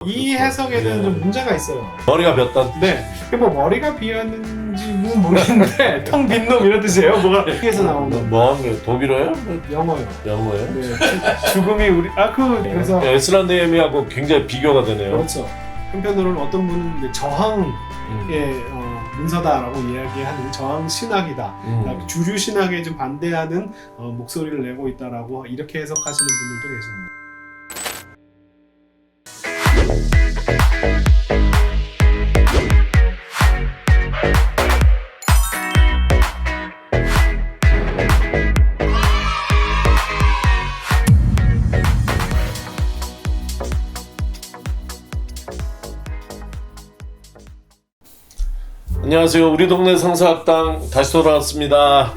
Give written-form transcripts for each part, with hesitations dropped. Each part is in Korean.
이 해석에는 좀 문제가 있어요. 머리가 몇 단? 네, 뭐 머리가 비었는지는 모르겠는데 텅 빈 놈 이런 뜻이에요. 뭐가 여기에서 나오는 뭐한 게 독일어예요? 영어요. 영어예요? 네, 죽음이 우리 그래서 에스라 느헤미야하고 굉장히 비교가 되네요. 그렇죠. 한편으로는 어떤 분은 이제 저항의 문서다라고 이야기하는 저항 신학이다. 주류 신학에 좀 반대하는 목소리를 내고 있다라고 이렇게 해석하시는 분들도 계십니다. 안녕하세요. 우리 동네 성서학당 다시 돌아왔습니다.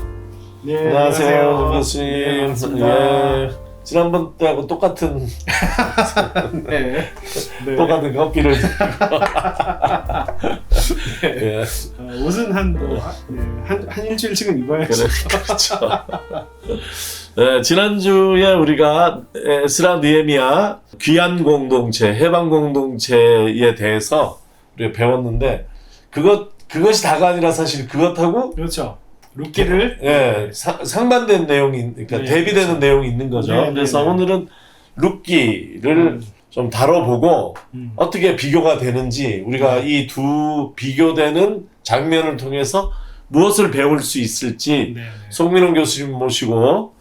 네, 안녕하세요, 교수님. 네, 반갑습니다. 예, 지난번 때하고 똑같은 네. 네. 똑같은 커피를. 예. 옷은 한 일주일씩은 입어야죠. 그렇죠. 네, 지난주에 우리가 에스라 느헤미야 귀한 공동체, 해방 공동체에 대해서 우리가 배웠는데 그것이 다가 아니라 사실 그것하고 그렇죠. 룻기를 상반된 내용이 그러니까 네, 대비되는 그렇죠. 내용이 있는 거죠. 네, 그래서 네, 네. 오늘은 룻기를 좀 다뤄보고 어떻게 비교가 되는지 우리가 이 두 비교되는 장면을 통해서 무엇을 배울 수 있을지 송민홍 교수님 모시고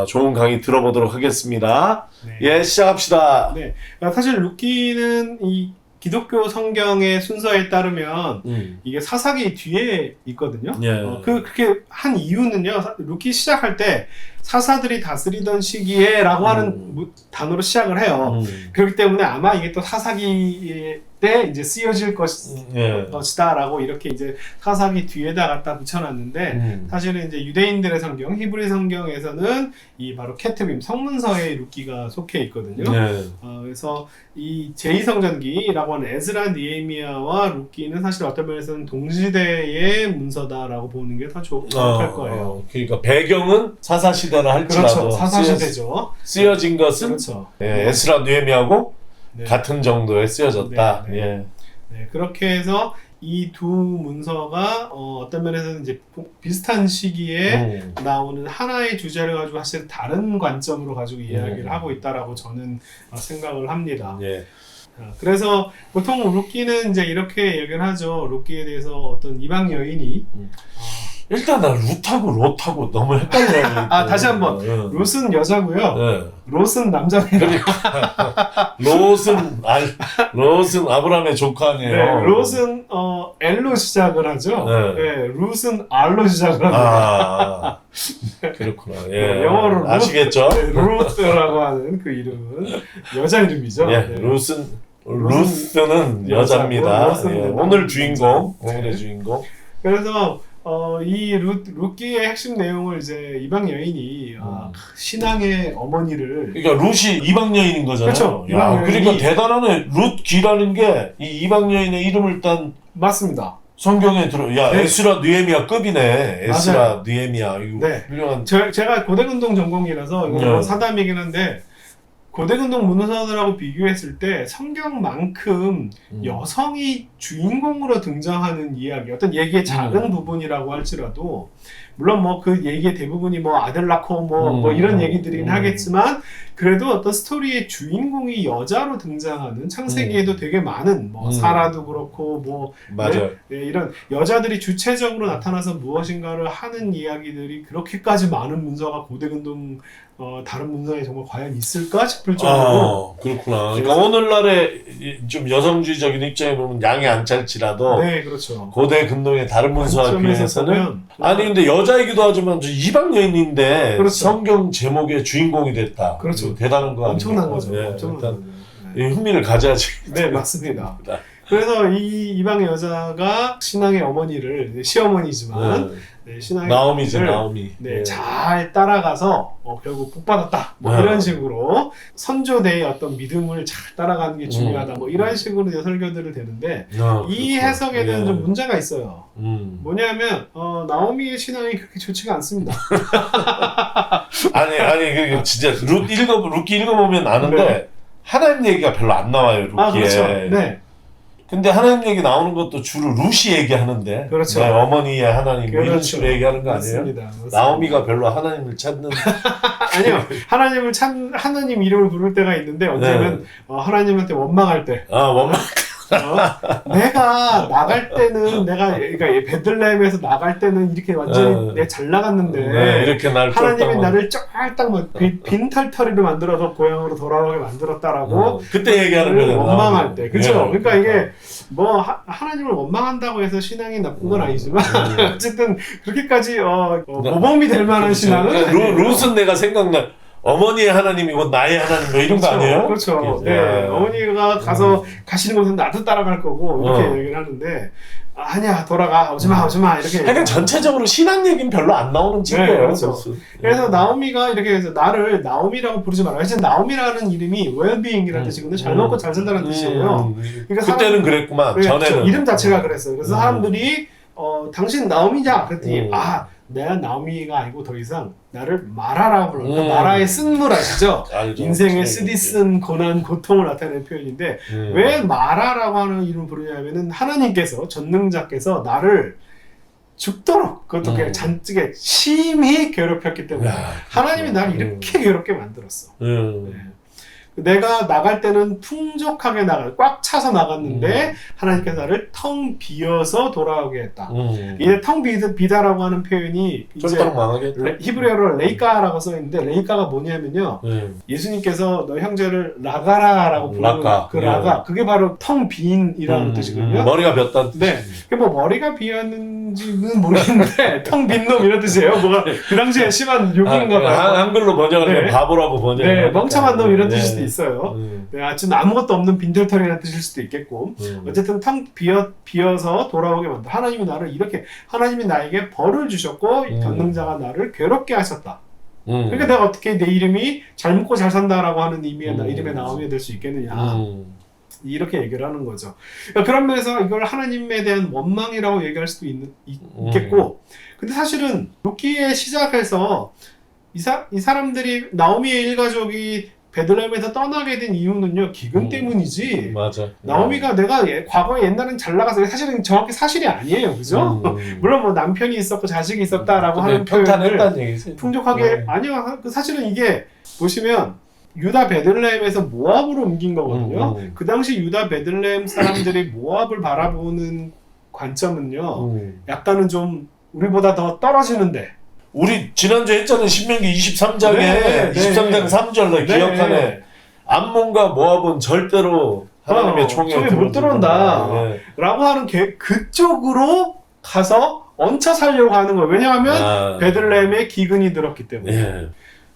좋은 강의 들어보도록 하겠습니다. 네. 예, 시작합시다. 네. 사실 룻기는 이 기독교 성경의 순서에 따르면 이게 사사기 뒤에 있거든요. 예. 그렇게 한 이유는요. 룻기 시작할 때 사사들이 다스리던 시기에라고 하는 단어로 시작을 해요. 그렇기 때문에 아마 이게 또 사사기 때 이제 쓰여질 것이다라고 이렇게 이제 사사기 뒤에다 갖다 붙여놨는데 사실은 이제 유대인들의 성경, 히브리 성경에서는 이 바로 케트빔 성문서에 룻기가 속해 있거든요. 그래서 이 제2성전기라고 하는 에스라 느헤미야와 룻기는 사실 어떤 면에서는 동시대의 문서다라고 보는 게 더 좋을 거예요. 그러니까 배경은 사사 시대라 할지라도 그렇죠. 사사 시대죠. 쓰여진 것은 그렇죠. 에스라 느헤미야하고 네. 같은 정도에 쓰여졌다. 네, 네. 예. 네, 그렇게 해서 이 두 문서가 어떤 면에서는 이제 비슷한 시기에 나오는 하나의 주제를 가지고 사실 다른 관점으로 가지고 이야기를 하고 있다라고 저는 생각을 합니다. 예. 그래서 보통 룻기는 이제 이렇게 얘기를 하죠. 룻기에 대해서 어떤 이방 여인이 일단 나 룻하고 롯하고 너무 헷갈려요. 다시 한번 룻은 여자고요. 네. 롯은 남자입니다. 그러니까 롯은 아브라함의 조카 아니에요. 네, 롯은 L로 시작을 하죠. 네. 룻은 R로 시작을 합니다. 그렇구나. 예. 영어로 아시겠죠? 루트라고 하는 그 이름은 여자 이름이죠. 예. 네. 루스는 여자입니다. 룻은 예. 남자. 오늘 주인공, 네. 오늘의 주인공. 그래서 이 룻기의 핵심 내용을 이제 이방 여인이 신앙의 어머니를 그러니까 룻이 이방 여인인 거잖아요. 그렇죠. 야, 이방 그러니까 여인이 룻기라는 게 이 이방 여인의 이름을 딴 맞습니다. 성경에 들어. 야, 네. 에스라 느헤미야 급이네. 에스라 맞아요. 느헤미야. 이거 네. 훌륭한. 제가 고대근동 전공이라서 이거 사담이긴 한데 고대근동 문서들하고 비교했을 때 성경만큼 여성이 주인공으로 등장하는 이야기, 어떤 얘기의 작은 부분이라고 할지라도 물론 뭐 그 얘기의 대부분이 뭐 아들 낳고 뭐 이런 얘기들이긴 하겠지만 그래도 어떤 스토리의 주인공이 여자로 등장하는 창세기에도 되게 많은 뭐 사라도 그렇고 뭐 맞아요. 네, 이런 여자들이 주체적으로 나타나서 무엇인가를 하는 이야기들이 그렇게까지 많은 문서가 고대근동 다른 문서에 정말 과연 있을까 싶을 정도로 그렇구나. 그러니까 오늘날의 좀 여성주의적인 입장에 보면 양이 안 찰지라도 네, 그렇죠. 고대 근동의 다른 문서와 관점에서 비해서는 보면 아니 근데 여자이기도 하지만 저 이방 여인인데 그렇죠. 성경 제목의 주인공이 됐다. 그렇죠. 대단한 거 아니에요? 엄청난 거죠. 예, 엄청난 일단 거죠. 이 흥미를 가져야지. 네, 맞습니다. 그래서 이 이방의 여자가 신앙의 어머니를 시어머니지만 신앙의 나오미죠, 어머니를 나오미. 예. 잘 따라가서 결국 복 받았다. 뭐 이런 식으로 선조대의 어떤 믿음을 잘 따라가는 게 중요하다. 뭐 이런 식으로 이제 설교들을 되는데 이 해석에는 좀 문제가 있어요. 뭐냐면 나오미의 신앙이 그렇게 좋지가 않습니다. 아니 그 진짜 룻기 읽어보면 아는데. 네. 하나님 얘기가 별로 안 나와요, 루키에. 아, 그렇죠. 네. 근데 하나님 얘기 나오는 것도 주로 루시 얘기하는데. 그렇죠. 네, 어머니의 하나님 뭐 이런 그렇죠. 식으로 얘기하는 거 아니에요? 맞습니다. 나오미가 별로 하나님을 찾는. 아니요. 하나님 이름을 부를 때가 있는데 언제는 하나님한테 원망할 때. 원망. 내가 나갈 때는 그러니까 베들레헴에서 나갈 때는 이렇게 완전히 내가 잘 나갔는데 이렇게 날 하나님이 나를 쫄딱 막 빈털터리로 만들어서 고향으로 돌아오게 만들었다라고 그때 얘기하는 거는 원망할 때 그렇죠. 그러니까 이게 뭐 하나님을 원망한다고 해서 신앙이 나쁜 건 아니지만 어쨌든 그렇게까지 모범이 될 만한 신앙은 룻은 내가 생각나. 어머니의 하나님이고 나의 하나님 뭐 이런 거 아니에요? 그렇죠. 네. 어머니가 가시는 곳은 나도 따라갈 거고 이렇게 얘기를 하는데 아니야 돌아가 오지마 이렇게. 그러니까 전체적으로 신앙 얘기는 별로 안 나오는 친구예요. 네, 그렇죠. 그래서 나오미가 이렇게 해서 나를 나오미라고 부르지 마라. 사실 나오미라는 이름이 well-being이라는 뜻이거든요. 잘 먹고 잘 산다는 뜻이에요. 그러니까 그때는 그랬구만. 네, 전에는 그렇죠. 이름 자체가 그랬어요. 그래서 사람들이 당신 나오미냐 그랬더니 내가 나오미가 아니고 더 이상 나를 마라라고 불러요. 마라의 쓴물 아시죠? 알죠. 인생의 쓰디쓴 고난, 고통을 나타내는 표현인데 왜 마라라고 하는 이름을 부르냐면은 하나님께서 전능자께서 나를 죽도록 그것도 잔뜩에 심히 괴롭혔기 때문에 하나님이 나를 이렇게 괴롭게 만들었어. 네. 내가 나갈 때는 풍족하게 꽉 차서 나갔는데 하나님께서 나를 텅 비어서 돌아오게 했다. 이제 텅 비다라고 하는 표현이 이제 히브리어로 레이카라고 써 있는데 레이카가 뭐냐면요. 예수님께서 너 형제를 라가라라고 부르는 그 라가 그게 바로 텅 빈이라는 뜻이거든요. 머리가 비었다는 뜻. 네. 그게 뭐 머리가 비었는지는 모르겠는데 텅 빈 놈 이런 뜻이에요. 뭐가 그 당시에 심한 욕인가 봐요. 한글로 번역을 바보라고 번역. 네, 멍청한 놈 이런 뜻일 수도 있어요. 네, 아무것도 없는 빈털터리라는 뜻일 수도 있겠고. 어쨌든 텅 비어서 돌아오게 만다. 하나님이 나에게 벌을 주셨고 전능자가 나를 괴롭게 하셨다. 그러니까 내가 어떻게 내 이름이 잘 먹고 잘 산다라고 하는 이름의 나오미가 될 수 있겠느냐. 이렇게 얘기를 하는 거죠. 그런 면에서 이걸 하나님에 대한 원망이라고 얘기할 수도 있겠고. 근데 사실은 룻기의 시작에서 이 사람들이 나오미의 일가족이 베들레헴에서 떠나게 된 이유는요 기근 때문이지. 맞아. 나오미가 내가 과거에 옛날엔 잘 나가서 사실은 정확히 사실이 아니에요, 그죠? 물론 뭐 남편이 있었고 자식이 있었다라고 하는 표현을 풍족하게 아니요. 사실은 이게 보시면 유다 베들레헴에서 모압으로 옮긴 거거든요. 그 당시 유다 베들레헴 사람들이 모압을 바라보는 관점은요 약간은 좀 우리보다 더 떨어지는데. 우리 지난주에 했잖아요. 신명기 23장에 23장 3절 기억하네. 암몬과 모압은 절대로 하나님의 총에 못 들어온다 라고 하는 그쪽으로 가서 얹혀 살려고 하는 거예요. 왜냐하면 베들레헴에 기근이 들었기 때문에.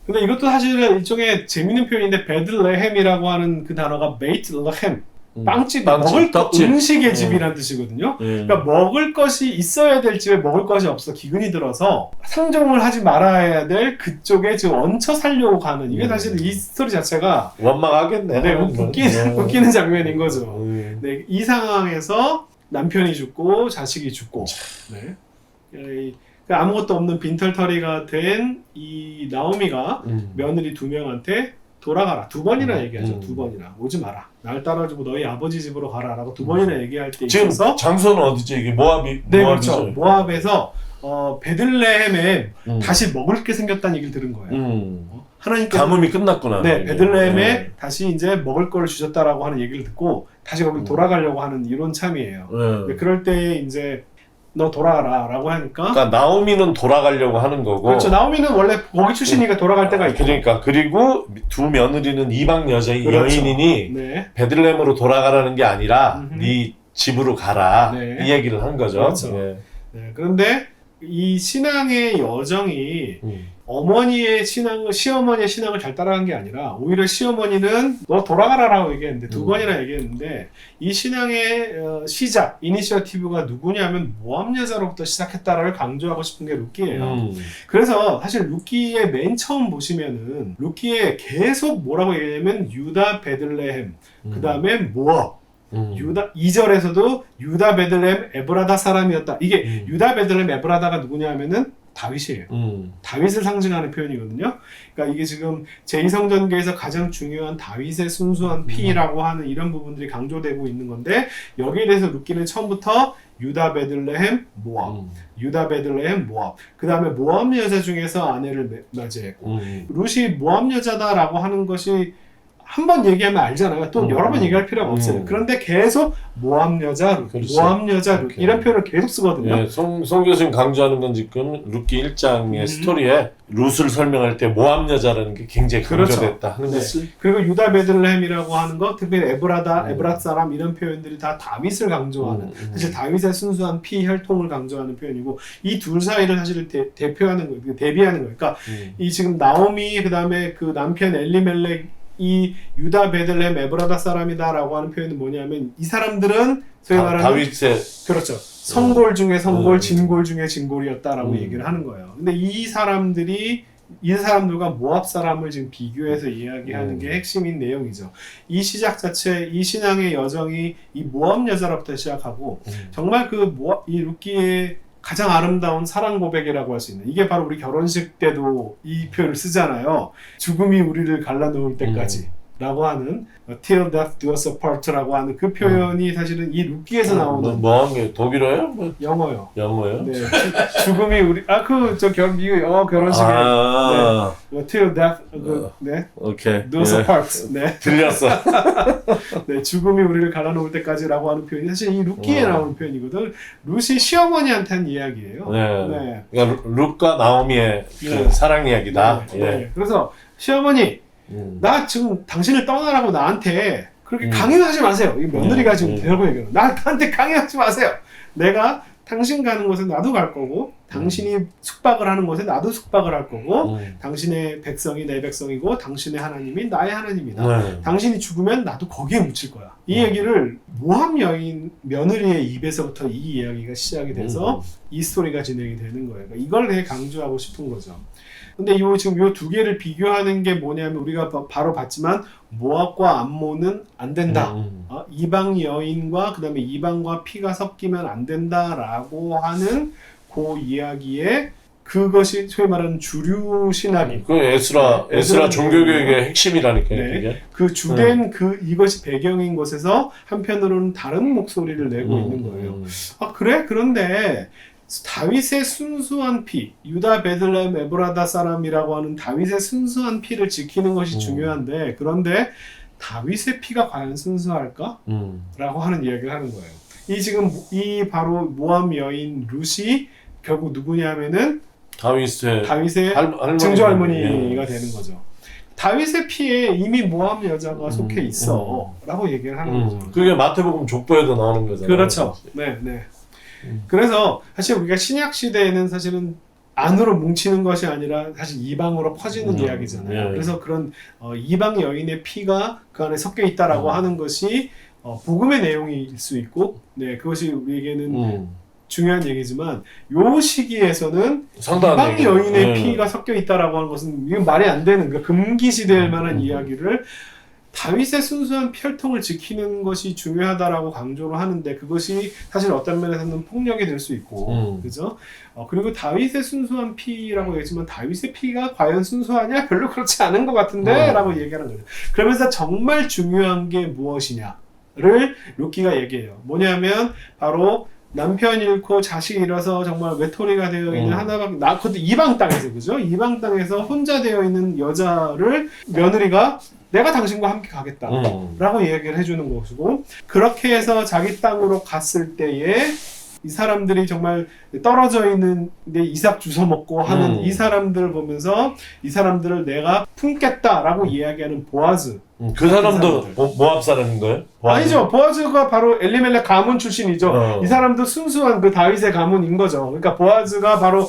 근데 이것도 사실은 일종의 재밌는 표현인데 베들레헴이라고 하는 그 단어가 베이트레헴 빵집, 먹을 것, 음식의 집이라는 뜻이거든요. 그러니까 먹을 것이 있어야 될 집에 먹을 것이 없어 기근이 들어서 상종을 하지 말아야 될 그쪽에 지금 얹혀 살려고 가는 이게 사실 이 스토리 자체가 원망하겠네. 네, 웃기는 장면인 거죠. 네, 이 상황에서 남편이 죽고 자식이 죽고 네. 아무것도 없는 빈털터리가 된 이 나오미가 며느리 2명한테 돌아가라. 2번이나 얘기하죠. 2번이나. 오지 마라. 날 따라주고 너희 아버지 집으로 가라. 라고 2번이나 얘기할 때 지금 있어서 장소는 어디죠? 이게 모압이? 네, 그렇죠. 모압에서 베들레헴에 다시 먹을 게 생겼다는 얘기를 들은 거예요. 하나님께서 가뭄이 끝났구나. 네, 베들레헴에 다시 이제 먹을 걸 주셨다라고 하는 얘기를 듣고 다시 거기 돌아가려고 하는 이론 참이에요. 그럴 때 이제 너 돌아가라 라고 하니까 그러니까 나오미는 돌아가려고 하는 거고 그렇죠. 나오미는 원래 거기 출신이니까 돌아갈 때가 있고 그러니까 그리고 두 며느리는 이방 여인이니 베들레헴으로 돌아가라는 게 아니라 네 집으로 가라 이 얘기를 한 거죠. 그렇죠. 네, 그런데 이 신앙의 여정이 어머니의 시어머니의 신앙을 잘 따라간 게 아니라 오히려 시어머니는 너 돌아가라라고 얘기했는데 2번이나 얘기했는데 이 신앙의 시작, 이니셔티브가 누구냐면 모압 여자로부터 시작했다를 강조하고 싶은 게 룻기예요. 그래서 사실 룻기의 맨 처음 보시면은 룻기에 계속 뭐라고 얘기하냐면 유다 베들레헴 그 다음에 모압 유다 2절에서도 유다 베들레헴 에브라다 사람이었다. 이게 유다 베들레헴 에브라다가 누구냐 하면은 다윗이에요. 다윗을 상징하는 표현이거든요. 그러니까 이게 지금 제2성전계에서 가장 중요한 다윗의 순수한 피라고 하는 이런 부분들이 강조되고 있는 건데 여기에 대해서 룻기는 처음부터 유다 베들레헴 모압, 유다 베들레헴 모압. 그 다음에 모압 여자 중에서 아내를 맞이했고 룻이 모압 여자다라고 하는 것이 한 번 얘기하면 알잖아요. 또 여러 번 얘기할 필요가 없어요. 그런데 계속 모압 여자 룻, 모압 여자 룻 이런 표현을 계속 쓰거든요. 네, 송 교수님 강조하는 건 지금 룻기 1장의 스토리에 룻을 설명할 때 모압 여자라는 게 굉장히 강조됐다 하는 것을. 그리고 유다 베들레헴이라고 하는 거, 특별히 에브랏 사람 이런 표현들이 다 다윗을 강조하는, 사실 다윗의 순수한 피 혈통을 강조하는 표현이고 이 둘 사이를 사실 대표하는 거, 대비하는 거. 그러니까 이 지금 나오미 그 다음에 그 남편 엘리멜렉 이 유다 베들레헴 에브라다 사람이다라고 하는 표현은 뭐냐면 이 사람들은 소위 말하는 다윗의 그렇죠. 성골 중에 성골, 진골 중에 진골이었다라고 얘기를 하는 거예요. 근데 이 사람들과 모압 사람을 지금 비교해서 이야기하는 게 핵심인 내용이죠. 이 시작 자체, 이 신앙의 여정이 이 모압 여자로부터 시작하고 정말 이 룻기의 가장 아름다운 사랑 고백이라고 할 수 있는 이게 바로 우리 결혼식 때도 이 표현을 쓰잖아요. 죽음이 우리를 갈라놓을 때까지 라고 하는 Till death do us apart라고 하는 그 표현이 사실은 이 룻기에서 나오는 뭐 독일어요? 뭐 영어요. 영어요? 네. 죽음이 우리 미국 영어 결혼식에 네. Till death 네. 오케이. do us apart. 네. 들렸어. 네, 죽음이 우리를 갈라놓을 때까지라고 하는 표현이 사실 이 룻기에 나오는 표현이거든. 룻이 시어머니한테 한 이야기예요. 네. 네. 그러니까 룻과 나오미의 그 사랑 이야기다. 네. 네. 그래서 시어머니 나 지금 당신을 떠나라고 나한테 그렇게 강요하지 마세요. 이 며느리가 지금 대놓고 얘기해요. 나한테 강요하지 마세요. 내가 당신 가는 곳에 나도 갈 거고 당신이 숙박을 하는 곳에 나도 숙박을 할 거고 당신의 백성이 내 백성이고 당신의 하나님이 나의 하나님이다. 당신이 죽으면 나도 거기에 묻힐 거야. 이 얘기를 모함 여인 며느리의 입에서부터 이 이야기가 시작이 돼서 이 스토리가 진행이 되는 거예요. 그러니까 이걸 되게 강조하고 싶은 거죠. 근데 지금 요 두 개를 비교하는 게 뭐냐면 우리가 바로 봤지만 모압과 암몬은 안 된다. 이방 여인과 그다음에 이방과 피가 섞이면 안 된다라고 하는 그 이야기에 그것이 소위 말하는 주류 신학이 그 에스라 종교교육의 핵심이라니까요. 네. 그게. 그 주된 이것이 배경인 곳에서 한편으로는 다른 목소리를 내고 있는 거예요. 아 그래? 그런데 다윗의 순수한 피, 유다 베들레헴 에브라다 사람이라고 하는 다윗의 순수한 피를 지키는 것이 중요한데 그런데 다윗의 피가 과연 순수할까? 라고 하는 이야기를 하는 거예요. 이 바로 모압 여인 룻이 결국 누구냐면은 다윗의 증조할머니가 되는 거죠. 다윗의 피에 이미 모압 여자가 속해 있어 라고 얘기를 하는 거죠. 그게 마태복음 족보에도 나오는 거잖아요. 그렇죠. 네. 그래서 사실 우리가 신약 시대에는 사실은 안으로 뭉치는 것이 아니라 사실 이방으로 퍼지는 이야기잖아요. 그래서 그런 이방 여인의 피가 그 안에 섞여 있다라고 하는 것이 복음의 내용일 수 있고, 네 그것이 우리에게는 중요한 얘기지만 요 시기에서는 이방 여인의 피가 섞여 있다라고 하는 것은 이건 말이 안 되는 그러니까 금기시될 만한 이야기를. 다윗의 순수한 혈통을 지키는 것이 중요하다라고 강조를 하는데 그것이 사실 어떤 면에서는 폭력이 될 수 있고 그죠? 그리고 다윗의 순수한 피라고 얘기했지만 다윗의 피가 과연 순수하냐? 별로 그렇지 않은 것 같은데 라고 얘기하는 거죠. 그러면서 정말 중요한 게 무엇이냐를 룻기가 얘기해요. 뭐냐면 바로 남편 잃고 자식 잃어서 정말 외톨이가 되어 있는 하나밖에 그것도 이방 땅에서 그죠? 이방 땅에서 혼자 되어 있는 여자를 며느리가 내가 당신과 함께 가겠다 라고 얘기를 해주는 것이고 그렇게 해서 자기 땅으로 갔을 때에 이 사람들이 정말 떨어져 있는 데 이삭 주워 먹고 하는 이 사람들을 보면서 이 사람들을 내가 품겠다라고 이야기하는 보아즈. 그 사람도 모압 사람인 거예요? 보아즈? 아니죠. 보아즈가 바로 엘리멜렉 가문 출신이죠. 이 사람도 순수한 그 다윗의 가문인 거죠. 그러니까 보아즈가 바로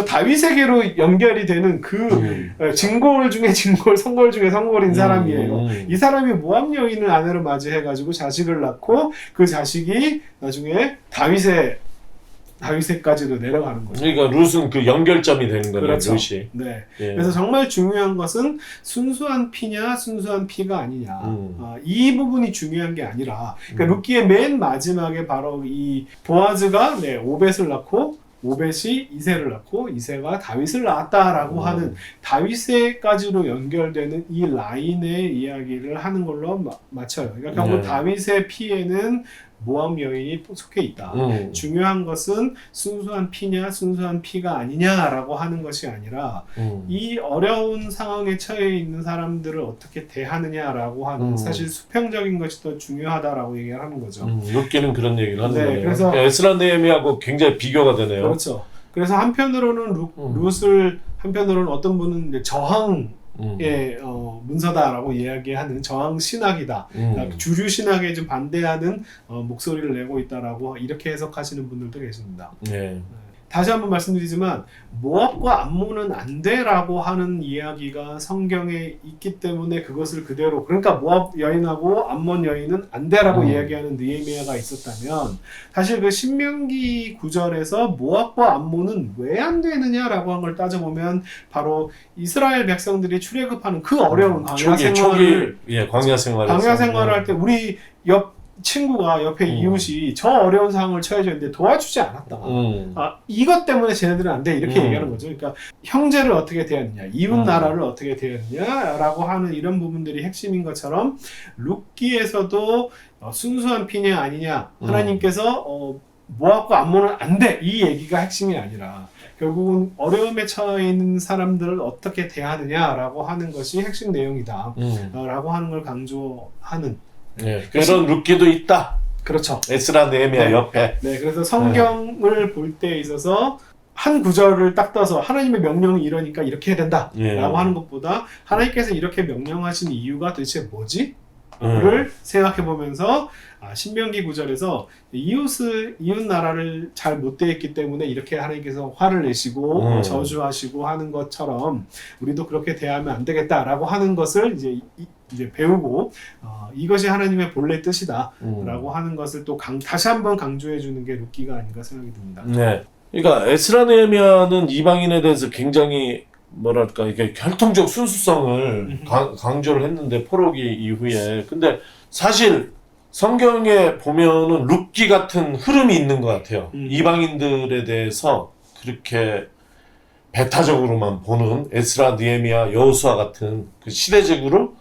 다윗에게로 연결이 되는 그 진골 중에 진골, 성골 중에 성골인 사람이에요. 이 사람이 모압 여인을 아내로 맞이해가지고 자식을 낳고 그 자식이 나중에 다윗에까지도 내려가는 거죠. 그러니까 룻은 그 연결점이 되는 거네요. 그렇죠. 룻이. 네. 그래서 정말 중요한 것은 순수한 피냐, 순수한 피가 아니냐. 이 부분이 중요한 게 아니라, 그러니까 룻기의 맨 마지막에 바로 이 보아즈가 오벳을 낳고 오벳이 이새를 낳고 이새가 다윗을 낳았다라고 하는 다윗에까지로 연결되는 이 라인의 이야기를 하는 걸로 맞춰요. 그러니까 결국 다윗의 피에는 모압 여인이 속해 있다. 중요한 것은 순수한 피냐 순수한 피가 아니냐라고 하는 것이 아니라 이 어려운 상황에 처해 있는 사람들을 어떻게 대하느냐라고 하는 사실 수평적인 것이 더 중요하다라고 얘기를 하는 거죠. 룻기는 그런 얘기를 하는 거예요. 그래서 에스라 느헤미야하고 굉장히 비교가 되네요. 그렇죠. 그래서 한편으로는 룻을 한편으로는 어떤 분은 이제 저항 문서다라고 이야기하는 저항 신학이다. 그러니까 주류 신학에 좀 반대하는 목소리를 내고 있다라고 이렇게 해석하시는 분들도 계십니다. 다시 한번 말씀드리지만 모압과 암몬은 안 돼라고 하는 이야기가 성경에 있기 때문에 그것을 그대로 그러니까 모압 여인하고 암몬 여인은 안 돼라고 이야기하는 느헤미야가 있었다면 사실 그 신명기 구절에서 모압과 암몬은 왜 안 되느냐라고 한 걸 따져보면 바로 이스라엘 백성들이 출애굽하는 그 어려운 광야 생활을 광야 생활을 할 때 우리 옆 친구가 옆에 이웃이 저 어려운 상황을 처해져 있는데 도와주지 않았다. 이것 때문에 쟤네들은 안 돼. 이렇게 얘기하는 거죠. 그러니까 형제를 어떻게 대하느냐, 이웃 나라를 어떻게 대하느냐라고 하는 이런 부분들이 핵심인 것처럼 룻기에서도 순수한 피냐 아니냐 하나님께서 모압과 암몬은 안 돼. 이 얘기가 핵심이 아니라 결국은 어려움에 처해 있는 사람들을 어떻게 대하느냐라고 하는 것이 핵심 내용이다. 라고 하는 걸 강조하는 그런 룻기도 있다. 그렇죠. 에스라 느헤미야 옆에. 그래서 성경을 볼 때 있어서 한 구절을 딱 떠서 하나님의 명령이 이러니까 이렇게 해야 된다라고 하는 것보다 하나님께서 이렇게 명령하신 이유가 도대체 뭐지? 를 생각해 보면서 신명기 구절에서 이웃 나라를 잘 못 대했기 때문에 이렇게 하나님께서 화를 내시고 저주하시고 하는 것처럼 우리도 그렇게 대하면 안 되겠다라고 하는 것을 이제 배우고 이것이 하나님의 본래 뜻이다라고 하는 것을 또 다시 한번 강조해 주는 게 룻기가 아닌가 생각이 듭니다. 그러니까 에스라 느헤미야는 이방인에 대해서 굉장히 뭐랄까 이게 혈통적 순수성을 강조를 했는데 포로기 이후에 근데 사실 성경에 보면은 룻기 같은 흐름이 있는 것 같아요. 이방인들에 대해서 그렇게 배타적으로만 보는 에스라 느헤미야 여호수아 같은 그 시대적으로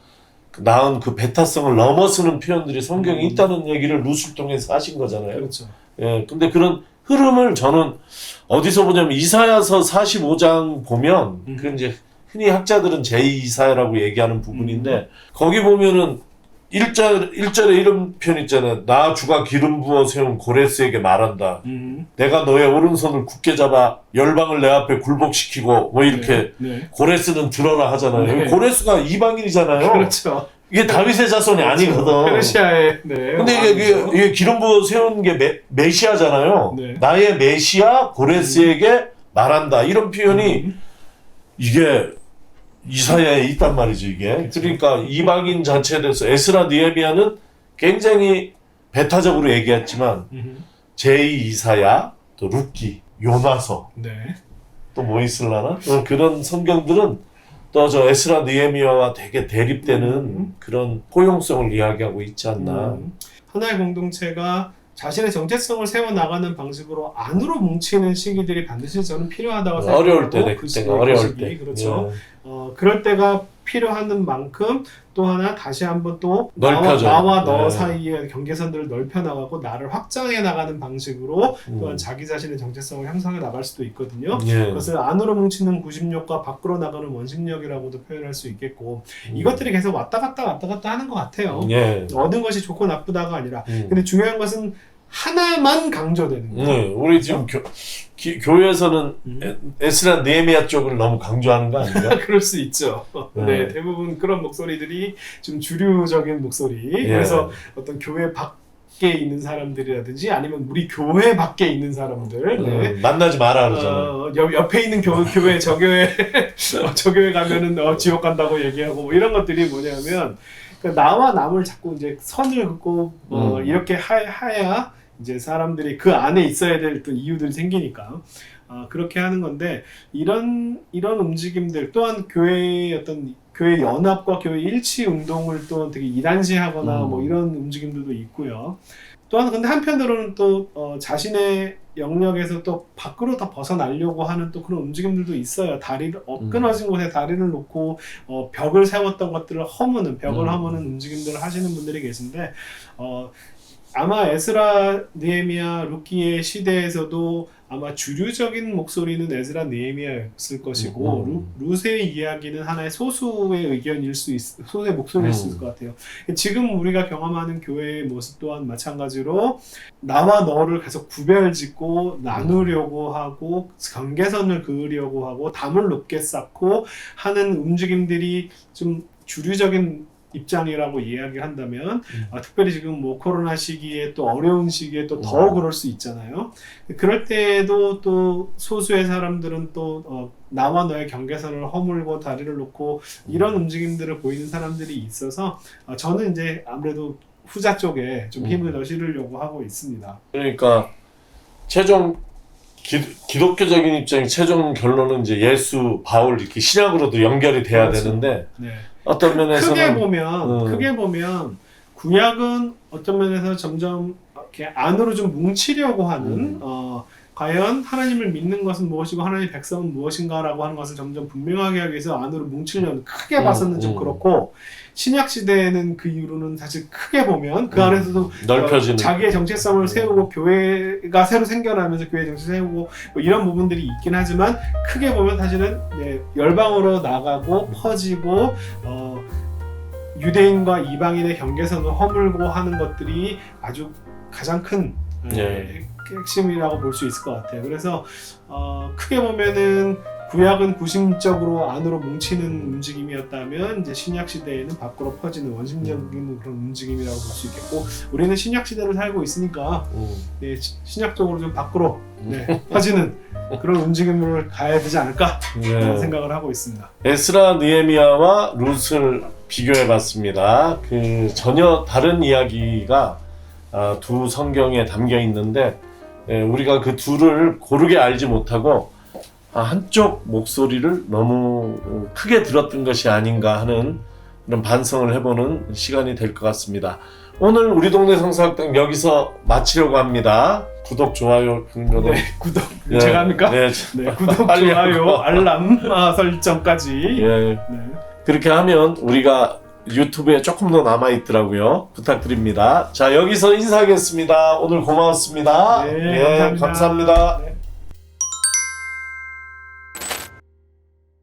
낳은 그 배타성을 넘어서는 표현들이 성경에 있다는 얘기를 룻을 통해서 하신 거잖아요. 그렇죠. 근데 그런 흐름을 저는 어디서 보냐면 이사야서 45장 보면 그 이제 흔히 학자들은 제2이사야라고 얘기하는 부분인데 거기 보면은 1절에 이런 표현 있잖아요. 나 주가 기름 부어 세운 고레스에게 말한다. 내가 너의 오른손을 굳게 잡아 열방을 내 앞에 굴복시키고 뭐 이렇게 고레스는 들어라 하잖아요. 고레스가 이방인이잖아요. 그렇죠. 이게 다윗의 자손이 아니거든. 페르시아의 근데 이게 기름 부어 세운 게 메시아잖아요. 나의 메시아 고레스에게 말한다. 이런 표현이 이게 이사야에 있단 말이죠, 이게. 그렇죠. 그러니까 이방인 자체에 대해서 에스라 느헤미야는 굉장히 배타적으로 얘기했지만 제2이사야, 또 룻기, 요나서 또 뭐 있을라나? 그런 성경들은 또 저 에스라 느헤미야와 되게 대립되는 그런 포용성을 이야기하고 있지 않나. 하나의 공동체가 자신의 정체성을 세워나가는 방식으로 안으로 뭉치는 시기들이 반드시 저는 필요하다고 생각하고 어려울 때, 그때가 어려울 때. 그렇죠. 그럴 때가 필요한 만큼 또 하나 다시 한번 또 넓혀져요. 나와 너 사이의 경계선들을 넓혀나가고 나를 확장해 나가는 방식으로 또한 자기 자신의 정체성을 형성해 나갈 수도 있거든요. 그것을 안으로 뭉치는 구심력과 밖으로 나가는 원심력이라고도 표현할 수 있겠고 이것들이 계속 왔다 갔다 하는 것 같아요. 얻은 것이 좋고 나쁘다가 아니라 근데 중요한 것은 하나만 강조되는 거예요. 우리 지금 교회에서는 에스라 느헤미야 쪽을 너무 강조하는 거 아닌가? 그럴 수 있죠. 대부분 그런 목소리들이 좀 주류적인 목소리. 그래서 어떤 교회 밖에 있는 사람들이라든지 아니면 우리 교회 밖에 있는 사람들 만나지 마라 그러잖아요. 옆에 있는 교회 저교회 가면은 지옥 간다고 얘기하고 뭐 이런 것들이 뭐냐면 그러니까 나와 남을 자꾸 이제 선을 긋고 이렇게 하야 이제 사람들이 그 안에 있어야 될 또 이유들이 생기니까 그렇게 하는 건데 이런 움직임들 또한 교회의 어떤 교회 연합과 교회 일치 운동을 또 되게 이단시하거나 뭐 이런 움직임들도 있고요. 또한 근데 한편으로는 또 자신의 영역에서 또 밖으로 더 벗어나려고 하는 또 그런 움직임들도 있어요. 다리를 끊어진 곳에 다리를 놓고 벽을 세웠던 것들을 벽을 허무는 움직임들을 하시는 분들이 계신데 아마 에스라 느헤미야 루키의 시대에서도 아마 주류적인 목소리는 에스라 느헤미야였을 것이고 룻의 이야기는 하나의 소수의 의견일 소수의 목소리일 수 있을 것 같아요. 지금 우리가 경험하는 교회의 모습 또한 마찬가지로 나와 너를 계속 구별짓고 나누려고 하고 경계선을 그으려고 하고 담을 높게 쌓고 하는 움직임들이 좀 주류적인 입장이라고 이야기한다면 특별히 지금 뭐 코로나 시기에 또 어려운 시기에 또 더 그럴 수 있잖아요. 그럴 때에도 또 소수의 사람들은 또 나와 너의 경계선을 허물고 다리를 놓고 이런 움직임들을 보이는 사람들이 있어서 저는 이제 아무래도 후자 쪽에 좀 힘을 더 실으려고 하고 있습니다. 그러니까 최종 기독교적인 입장의 최종 결론은 이제 예수, 바울 이렇게 신약으로도 연결이 돼야 그렇죠. 되는데 네. 어떤 면에서는 크게 보면 구약은 어떤 면에서 점점 이렇게 안으로 좀 뭉치려고 하는 과연 하나님을 믿는 것은 무엇이고 하나님의 백성은 무엇인가라고 하는 것을 점점 분명하게 하기 위해서 안으로 뭉치려는 크게 봐서는 좀 그렇고 신약 시대에는 그 이후로는 사실 크게 보면 그 안에서도 넓혀지는 자기의 정체성을 세우고 교회가 새로 생겨나면서 교회 정체 세우고 뭐 이런 부분들이 있긴 하지만 크게 보면 사실은 열방으로 나가고 퍼지고 유대인과 이방인의 경계선을 허물고 하는 것들이 아주 가장 큰 핵심이라고 볼 수 있을 것 같아요. 그래서 크게 보면은 구약은 구심적으로 안으로 뭉치는 움직임이었다면 이제 신약 시대에는 밖으로 퍼지는 원심적인 그런 움직임이라고 볼 수 있겠고 우리는 신약 시대를 살고 있으니까 신약적으로 좀 밖으로 퍼지는 그런 움직임으로 가야 되지 않을까 그런 생각을 하고 있습니다. 에스라 느헤미야와 룻을 비교해봤습니다. 그 전혀 다른 이야기가 두 성경에 담겨 있는데 우리가 그 둘을 고르게 알지 못하고 한쪽 목소리를 너무 크게 들었던 것이 아닌가 하는 그런 반성을 해보는 시간이 될 것 같습니다. 오늘 우리 동네 성서학당 여기서 마치려고 합니다. 구독, 좋아요, 구독. 구독 제가 합니까? 네, 구독, 좋아요, 알람 설정까지. 그렇게 하면 우리가 유튜브에 조금 더 남아있더라고요. 부탁드립니다. 자, 여기서 인사하겠습니다. 오늘 고마웠습니다. 감사합니다. 감사합니다.